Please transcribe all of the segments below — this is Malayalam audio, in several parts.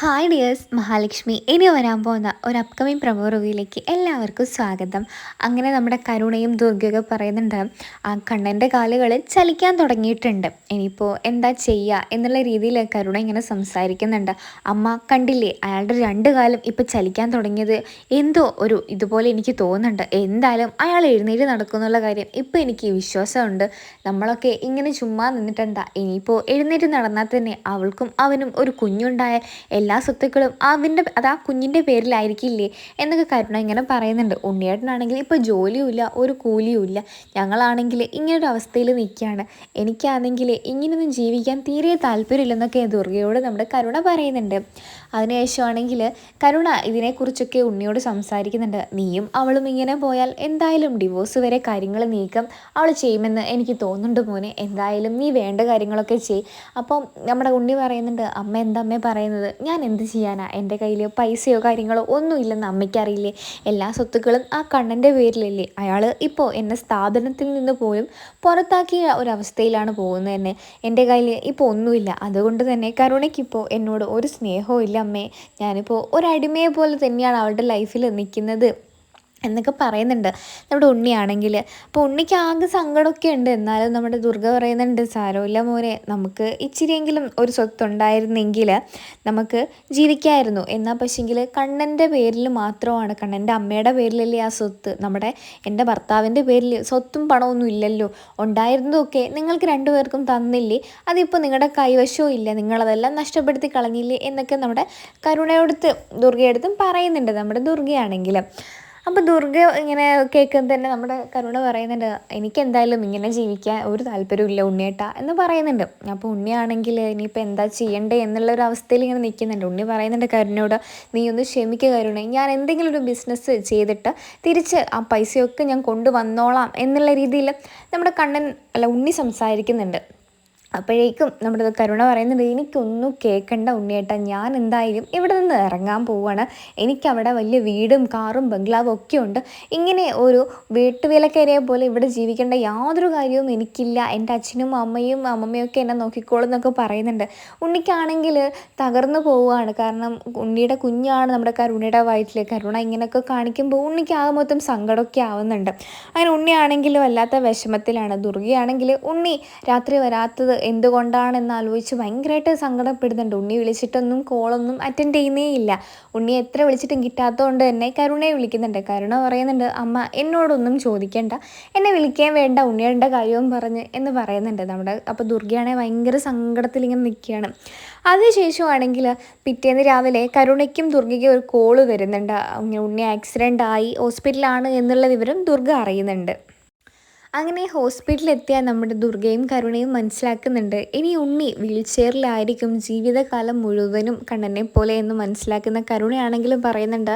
ഹായ് ഡിയേഴ്സ്, മഹാലക്ഷ്മി ഇനി വരാൻ പോകുന്ന ഒരു അപ്കമിങ് പ്രൊമോ റിവ്യൂയിലേക്ക് എല്ലാവർക്കും സ്വാഗതം. അങ്ങനെ നമ്മുടെ കരുണയും ദുർഗയൊക്കെ പറയുന്നുണ്ട്, ആ കണ്ണൻ്റെ കാലുകളിൽ ചലിക്കാൻ തുടങ്ങിയിട്ടുണ്ട്, ഇനിയിപ്പോൾ എന്താ ചെയ്യുക എന്നുള്ള രീതിയിൽ കരുണ ഇങ്ങനെ സംസാരിക്കുന്നുണ്ട്. അമ്മ കണ്ടില്ലേ, അയാളുടെ രണ്ട് കാലും ഇപ്പോൾ ചലിക്കാൻ തുടങ്ങിയത്, എന്തോ ഒരു ഇതുപോലെ എനിക്ക് തോന്നുന്നുണ്ട്. എന്തായാലും അയാൾ എഴുന്നേറ്റ് നടക്കുന്നുള്ള കാര്യം ഇപ്പോൾ എനിക്ക് വിശ്വാസമുണ്ട്. നമ്മളൊക്കെ ഇങ്ങനെ ചുമ്മാ നിന്നിട്ടെന്താ, ഇനിയിപ്പോൾ എഴുന്നേറ്റ് നടന്നാൽ തന്നെ അവൾക്കും അവനും ഒരു കുഞ്ഞുണ്ടായ എല്ലാ സ്വത്തുക്കളും അത് ആ കുഞ്ഞിൻ്റെ പേരിലായിരിക്കില്ലേ എന്നൊക്കെ കരുണ ഇങ്ങനെ പറയുന്നുണ്ട്. ഉണ്ണിയേട്ടനാണെങ്കിൽ ഇപ്പോൾ ജോലിയുമില്ല, ഒരു കൂലിയുമില്ല. ഞങ്ങളാണെങ്കിൽ ഇങ്ങനൊരു അവസ്ഥയിൽ നിൽക്കുകയാണ്. എനിക്കാണെങ്കിൽ ഇങ്ങനെയൊന്നും ജീവിക്കാൻ തീരെ താല്പര്യമില്ലെന്നൊക്കെ ദുർഗയോട് നമ്മുടെ കരുണ പറയുന്നുണ്ട്. അതിനുശേഷമാണെങ്കിൽ കരുണ ഇതിനെക്കുറിച്ചൊക്കെ ഉണ്ണിയോട് സംസാരിക്കുന്നുണ്ട്. നീയും അവളും ഇങ്ങനെ പോയാൽ എന്തായാലും ഡിവോഴ്സ് വരെ കാര്യങ്ങൾ നീക്കം അവൾ ചെയ്യുമെന്ന് എനിക്ക് തോന്നുന്നുണ്ട് മോനെ. എന്തായാലും നീ വേണ്ട കാര്യങ്ങളൊക്കെ ചെയ്. അപ്പം നമ്മുടെ ഉണ്ണി പറയുന്നുണ്ട്, അമ്മ എന്താ അമ്മേ പറയുന്നത്, ഞാൻ എന്ത് ചെയ്യാനാ, എൻ്റെ കയ്യിൽ പൈസയോ കാര്യങ്ങളോ ഒന്നും ഇല്ലെന്ന് അമ്മയ്ക്കറിയില്ലേ. എല്ലാ സ്വത്തുക്കളും ആ കണ്ണൻ്റെ പേരിലല്ലേ. അയാൾ ഇപ്പോൾ എന്നെ സ്ഥാപനത്തിൽ നിന്ന് പോലും പുറത്താക്കിയ ഒരവസ്ഥയിലാണ് പോകുന്നത് തന്നെ. എൻ്റെ കയ്യിൽ ഇപ്പോൾ ഒന്നുമില്ല. അതുകൊണ്ട് തന്നെ കരുണയ്ക്കിപ്പോൾ എന്നോട് ഒരു സ്നേഹവും ഇല്ല അമ്മേ. ഞാനിപ്പോൾ ഒരടിമയെ പോലെ തന്നെയാണ് അവളുടെ ലൈഫിൽ നിൽക്കുന്നത് എന്നൊക്കെ പറയുന്നുണ്ട് നമ്മുടെ ഉണ്ണിയാണെങ്കിൽ. അപ്പോൾ ഉണ്ണിക്ക് ആകെ സങ്കടമൊക്കെ ഉണ്ട്. എന്നാലും നമ്മുടെ ദുർഗ പറയുന്നുണ്ട്, സാരമില്ല മോനെ, നമുക്ക് ഇച്ചിരിയെങ്കിലും ഒരു സ്വത്തുണ്ടായിരുന്നെങ്കിൽ നമുക്ക് ജീവിക്കായിരുന്നു. എന്നാൽ പക്ഷേങ്കിൽ കണ്ണൻ്റെ പേരിൽ മാത്രമാണ്, കണ്ണൻ്റെ അമ്മയുടെ പേരിലല്ലേ ആ സ്വത്ത്. എൻ്റെ ഭർത്താവിൻ്റെ പേരിൽ സ്വത്തും പണമൊന്നും ഇല്ലല്ലോ. ഉണ്ടായിരുന്നതൊക്കെ നിങ്ങൾക്ക് രണ്ടുപേർക്കും തന്നില്ലേ, അതിപ്പോൾ നിങ്ങളുടെ കൈവശവും ഇല്ല, നിങ്ങളതെല്ലാം നഷ്ടപ്പെടുത്തി കളഞ്ഞില്ലേ എന്നൊക്കെ നമ്മുടെ കരുണയോടുത്ത് ദുർഗയെടുത്തും പറയുന്നുണ്ട് നമ്മുടെ ദുർഗയാണെങ്കിൽ. അപ്പോൾ ദുർഗ ഇങ്ങനെ കേൾക്കുന്നത് തന്നെ നമ്മുടെ കരുണ പറയുന്നുണ്ട്, എനിക്കെന്തായാലും ഇങ്ങനെ ജീവിക്കാൻ ഒരു താല്പര്യമില്ല ഉണ്ണിയേട്ടാ എന്ന് പറയുന്നുണ്ട്. അപ്പോൾ ഉണ്ണിയാണെങ്കിൽ ഇനിയിപ്പോൾ എന്താ ചെയ്യണ്ടേ എന്നുള്ളൊരു അവസ്ഥയിൽ ഇങ്ങനെ നിൽക്കുന്നുണ്ട്. ഉണ്ണി പറയുന്നുണ്ട് കരുണയോട്, നീ ഒന്ന് ക്ഷമിക്കുക കരുണ, ഞാൻ എന്തെങ്കിലും ഒരു ബിസിനസ് ചെയ്തിട്ട് തിരിച്ച് ആ പൈസയൊക്കെ ഞാൻ കൊണ്ടുവന്നോളാം എന്നുള്ള രീതിയിൽ നമ്മുടെ ഉണ്ണി സംസാരിക്കുന്നുണ്ട്. അപ്പോഴേക്കും നമ്മുടെ കരുണ പറയുന്നുണ്ട്, എനിക്കൊന്നും കേൾക്കണ്ട ഉണ്ണിയേട്ടാ, ഞാൻ എന്തായാലും ഇവിടെ നിന്ന് ഇറങ്ങാൻ പോവുകയാണ്. എനിക്കവിടെ വലിയ വീടും കാറും ബംഗ്ലാവും ഒക്കെ ഉണ്ട്. ഇങ്ങനെ ഒരു വീട്ടുവേലക്കാരിയെ പോലെ ഇവിടെ ജീവിക്കേണ്ട യാതൊരു കാര്യവും എനിക്കില്ല. എൻ്റെ അച്ഛനും അമ്മയും അമ്മമ്മയൊക്കെ എന്നെ നോക്കിക്കോളും എന്നൊക്കെ പറയുന്നുണ്ട്. ഉണ്ണിക്കാണെങ്കിൽ തകർന്നു പോവുകയാണ്. കാരണം ഉണ്ണിയുടെ കുഞ്ഞാണ് നമ്മുടെ കരുണയുടെ വയറ്റിൽ. കരുണ ഇങ്ങനെയൊക്കെ കാണിക്കുമ്പോൾ ഉണ്ണിക്ക് ആകെ മൊത്തം സങ്കടമൊക്കെ ആവുന്നുണ്ട്. അങ്ങനെ ഉണ്ണിയാണെങ്കിലും വല്ലാത്ത വിഷമത്തിലാണ്. ദുർഗയാണെങ്കിൽ ഉണ്ണി രാത്രി വരാത്തത് എന്തുകൊണ്ടാണെന്ന് ആലോചിച്ച് ഭയങ്കരമായിട്ട് സങ്കടപ്പെടുന്നുണ്ട്. ഉണ്ണി വിളിച്ചിട്ടൊന്നും കോളൊന്നും അറ്റൻഡ് ചെയ്യുന്നേ ഇല്ല. ഉണ്ണിയെ എത്ര വിളിച്ചിട്ടും കിട്ടാത്തതുകൊണ്ട് തന്നെ കരുണയെ വിളിക്കുന്നുണ്ട്. കരുണ പറയുന്നുണ്ട്, അമ്മ എന്നോടൊന്നും ചോദിക്കേണ്ട, എന്നെ വിളിക്കാൻ വേണ്ട, ഉണ്ണിയുടെ കാര്യവും പറഞ്ഞ് എന്ന് പറയുന്നുണ്ട് അപ്പോൾ ദുർഗയാണെങ്കിൽ ഭയങ്കര സങ്കടത്തിൽ ഇങ്ങനെ നിൽക്കുകയാണ്. അതിനുശേഷമാണെങ്കിൽ പിറ്റേന്ന് രാവിലെ കരുണയ്ക്കും ദുർഗയ്ക്കും ഒരു കോള് വരുന്നുണ്ട്. ഉണ്ണി ആക്സിഡൻ്റ് ആയി ഹോസ്പിറ്റലാണ് എന്നുള്ള വിവരം ദുർഗ അറിയുന്നുണ്ട്. അങ്ങനെ ഹോസ്പിറ്റലിലെത്തിയ നമ്മുടെ ദുർഗയും കരുണയും മനസ്സിലാക്കുന്നുണ്ട്, ഇനി ഉണ്ണി വീൽ ചെയറിലായിരിക്കും ജീവിതകാലം മുഴുവനും കണ്ണനെ പോലെ എന്ന് മനസ്സിലാക്കുന്ന കരുണയാണെങ്കിലും പറയുന്നുണ്ട്,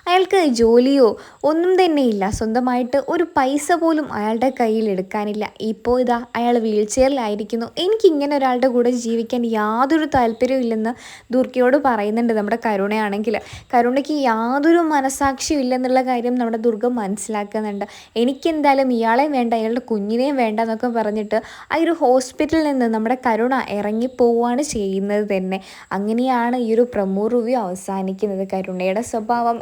അയാൾക്ക് ജോലിയോ ഒന്നും തന്നെയില്ല, സ്വന്തമായിട്ട് ഒരു പൈസ പോലും അയാളുടെ കയ്യിൽ എടുക്കാനില്ല. ഇപ്പോൾ ഇതാ അയാൾ വീൽ ചെയറിലായിരിക്കുന്നു, എനിക്കിങ്ങനെ ഒരാളുടെ കൂടെ ജീവിക്കാൻ യാതൊരു താല്പര്യവും ഇല്ലെന്ന് ദുർഗയോട് പറയുന്നുണ്ട് നമ്മുടെ കരുണയാണെങ്കിൽ. കരുണയ്ക്ക് യാതൊരു മനസാക്ഷിയും ഇല്ലെന്നുള്ള കാര്യം നമ്മുടെ ദുർഗ മനസ്സിലാക്കുന്നുണ്ട്. എനിക്കെന്തായാലും ഇയാളെ വേണ്ട, അയാളുടെ കുഞ്ഞിനെയും വേണ്ട എന്നൊക്കെ പറഞ്ഞിട്ട് ആ ഒരു ഹോസ്പിറ്റലിൽ നിന്ന് നമ്മുടെ കരുണ ഇറങ്ങിപ്പോവുകയാണ് ചെയ്യുന്നത് തന്നെ. അങ്ങനെയാണ് ഈ ഒരു പ്രൊമോ റിവ്യൂ അവസാനിക്കുന്നത്. കരുണയുടെ സ്വഭാവം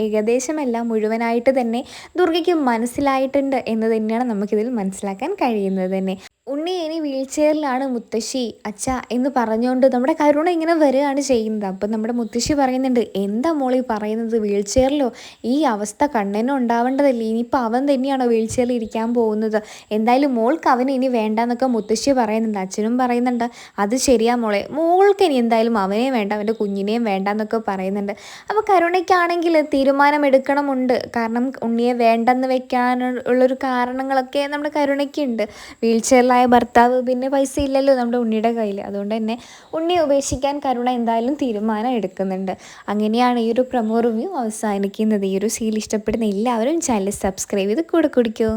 ഏകദേശമല്ല മുഴുവനായിട്ട് തന്നെ ദുർഗയ്ക്ക് മനസ്സിലായിട്ടുണ്ട് എന്ന് തന്നെയാണ് നമുക്കിതിൽ മനസ്സിലാക്കാൻ കഴിയുന്നത് തന്നെ. ഉണ്ണി ഇനി വീൽ ചെയറിലാണ് മുത്തശ്ശി അച്ഛ എന്ന് പറഞ്ഞുകൊണ്ട് നമ്മുടെ കരുണ ഇങ്ങനെ വരികയാണ് ചെയ്യുന്നത്. അപ്പം നമ്മുടെ മുത്തശ്ശി പറയുന്നുണ്ട്, എന്താ മോളി പറയുന്നത്, വീൽ ചെയറിലോ, ഈ അവസ്ഥ കണ്ണനും ഉണ്ടാവേണ്ടതല്ലേ, ഇനിയിപ്പോൾ അവൻ തന്നെയാണോ വീൽ ചെയറിൽ ഇരിക്കാൻ പോകുന്നത്, എന്തായാലും മോൾക്ക് അവന് ഇനി വേണ്ടെന്നൊക്കെ മുത്തശ്ശി പറയുന്നുണ്ട്. അച്ഛനും പറയുന്നുണ്ട്, അത് ശരിയാ മോളെ, മോൾക്ക് ഇനി എന്തായാലും അവനെ വേണ്ട, അവൻ്റെ കുഞ്ഞിനെയും വേണ്ട എന്നൊക്കെ പറയുന്നുണ്ട്. അപ്പോൾ കരുണയ്ക്കാണെങ്കിൽ തീരുമാനമെടുക്കണമുണ്ട്. കാരണം ഉണ്ണിയെ വേണ്ടെന്ന് വെക്കാനുള്ളൊരു കാരണങ്ങളൊക്കെ നമ്മുടെ കരുണയ്ക്കുണ്ട്. വീൽ ചെയറിൽ ഭർത്താവ്, പിന്നെ പൈസ ഇല്ലല്ലോ നമ്മുടെ ഉണ്ണിയുടെ കയ്യിൽ. അതുകൊണ്ട് തന്നെ ഉണ്ണിയെ ഉപേക്ഷിക്കാൻ കരുണ എന്തായാലും തീരുമാനം എടുക്കുന്നുണ്ട്. അങ്ങനെയാണ് ഈ ഒരു പ്രൊമോ റിവ്യൂ അവസാനിക്കുന്നത്. ഈ ഒരു സീരിയൽ ഇഷ്ടപ്പെടുന്ന എല്ലാവരും ചാനൽ സബ്സ്ക്രൈബ് ചെയ്ത് കൂടെ കുടിക്കൂ.